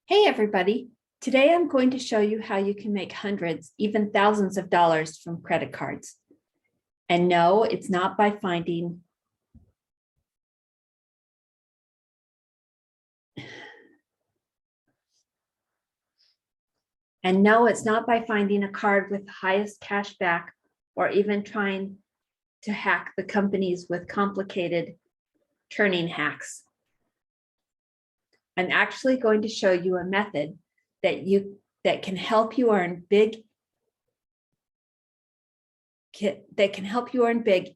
Hey everybody, today I'm going to show you how you can make hundreds, even thousands of dollars from credit cards. And no, it's not by finding a card with the highest cash back or even trying to hack the companies with complicated turning hacks. I'm actually going to show you a method that can help you earn big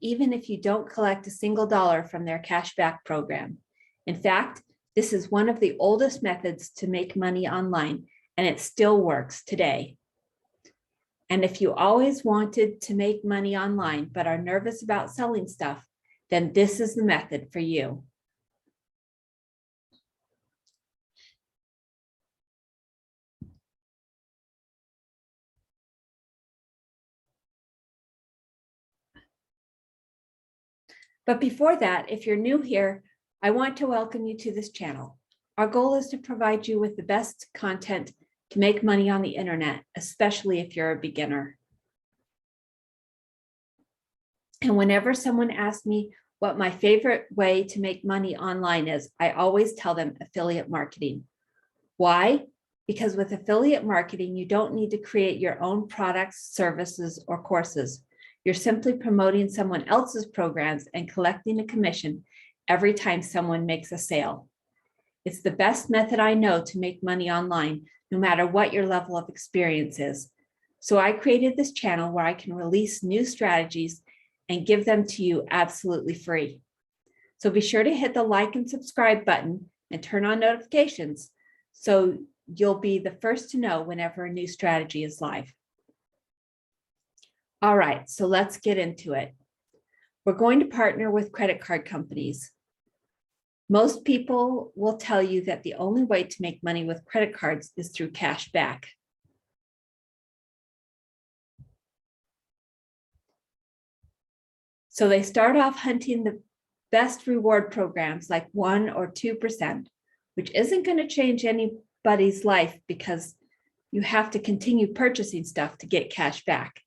even if you don't collect a single dollar from their cashback program. In fact, this is one of the oldest methods to make money online, and it still works today. And if you always wanted to make money online but are nervous about selling stuff, then this is the method for you. But before that, if you're new here, I want to welcome you to this channel. Our goal is to provide you with the best content to make money on the internet, especially if you're a beginner. And whenever someone asks me what my favorite way to make money online is, I always tell them affiliate marketing. Why? Because with affiliate marketing, you don't need to create your own products, services, or courses. You're simply promoting someone else's programs and collecting a commission every time someone makes a sale. It's the best method I know to make money online, no matter what your level of experience is. So I created this channel where I can release new strategies and give them to you absolutely free. So be sure to hit the like and subscribe button and turn on notifications so you'll be the first to know whenever a new strategy is live. All right, so let's get into it. We're going to partner with credit card companies. Most people will tell you that the only way to make money with credit cards is through cash back. So they start off hunting the best reward programs like 1 or 2%, which isn't going to change anybody's life because you have to continue purchasing stuff to get cash back.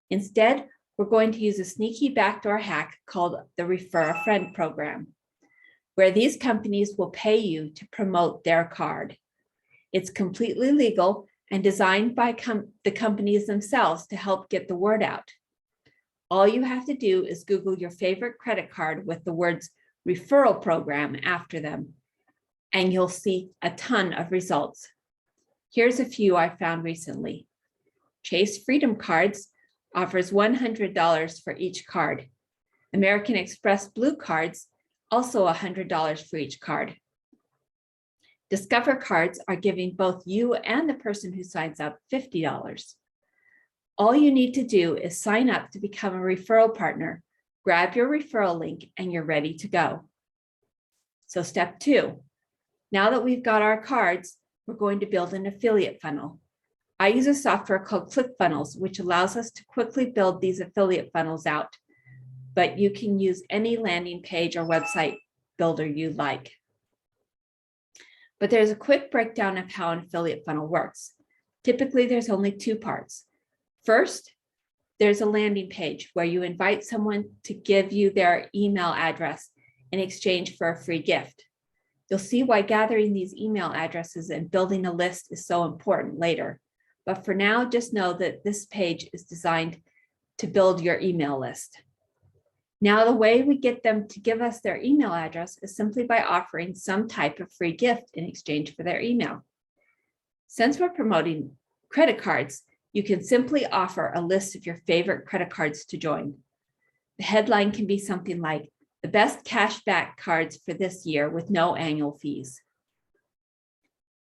Instead, we're going to use a sneaky backdoor hack called the Refer a Friend program, where these companies will pay you to promote their card. It's completely legal and designed by the companies themselves to help get the word out. All you have to do is Google your favorite credit card with the words referral program after them, and you'll see a ton of results. Here's a few I found recently. Chase Freedom Cards offers $100 for each card. American Express Blue Cards, also $100 for each card. Discover Cards are giving both you and the person who signs up $50. All you need to do is sign up to become a referral partner, grab your referral link, and you're ready to go. So step 2, now that we've got our cards, we're going to build an affiliate funnel. I use a software called ClickFunnels, which allows us to quickly build these affiliate funnels out, but you can use any landing page or website builder you like. But there's a quick breakdown of how an affiliate funnel works. Typically, there's only 2 parts. First, there's a landing page where you invite someone to give you their email address in exchange for a free gift. You'll see why gathering these email addresses and building a list is so important later. But for now, just know that this page is designed to build your email list. Now, the way we get them to give us their email address is simply by offering some type of free gift in exchange for their email. Since we're promoting credit cards, you can simply offer a list of your favorite credit cards to join. The headline can be something like, the best cashback cards for this year with no annual fees.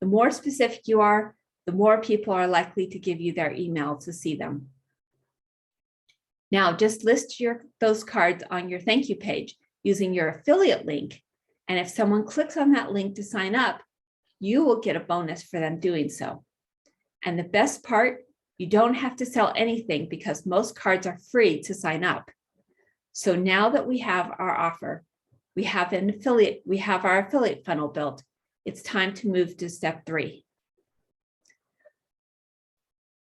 The more specific you are, the more people are likely to give you their email to see them. Now, just list those cards on your thank you page using your affiliate link. And if someone clicks on that link to sign up, you will get a bonus for them doing so. And the best part, you don't have to sell anything because most cards are free to sign up. So now that we have our offer, we have our affiliate funnel built, it's time to move to step 3.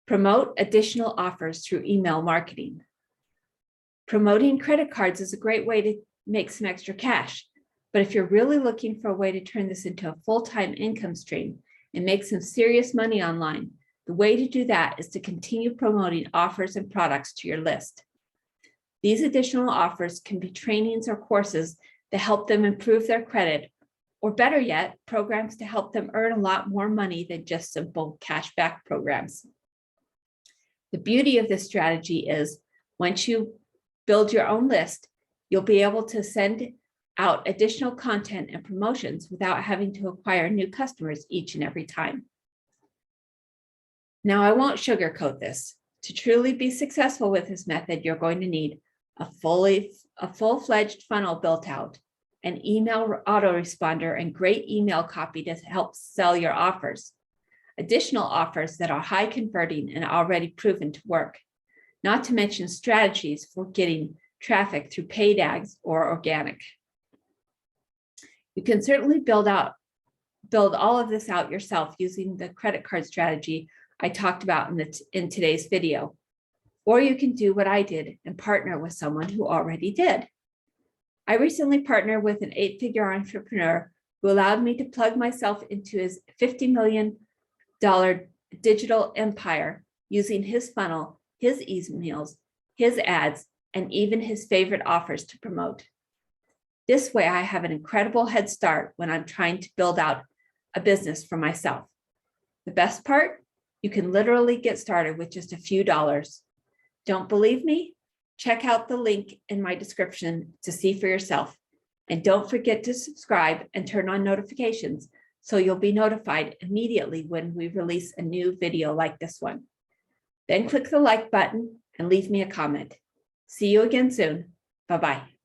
Promote additional offers through email marketing. Promoting credit cards is a great way to make some extra cash, but if you're really looking for a way to turn this into a full-time income stream and make some serious money online, the way to do that is to continue promoting offers and products to your list. These additional offers can be trainings or courses that help them improve their credit, or better yet, programs to help them earn a lot more money than just simple cashback programs. The beauty of this strategy is once you build your own list, you'll be able to send out additional content and promotions without having to acquire new customers each and every time. Now, I won't sugarcoat this. To truly be successful with this method, you're going to need a full-fledged funnel built out, an email autoresponder, and great email copy to help sell your offers. Additional offers that are high converting and already proven to work, not to mention strategies for getting traffic through paid ads or organic. You can certainly build all of this out yourself using the credit card strategy I talked about in today's video, or you can do what I did and partner with someone who already did. I recently partnered with an 8-figure entrepreneur who allowed me to plug myself into his $50 million digital empire using his funnel, his emails, his ads, and even his favorite offers to promote. This way, I have an incredible head start when I'm trying to build out a business for myself. The best part, you can literally get started with just a few dollars. Don't believe me? Check out the link in my description to see for yourself. And don't forget to subscribe and turn on notifications so you'll be notified immediately when we release a new video like this one. Then click the like button and leave me a comment. See you again soon. Bye-bye.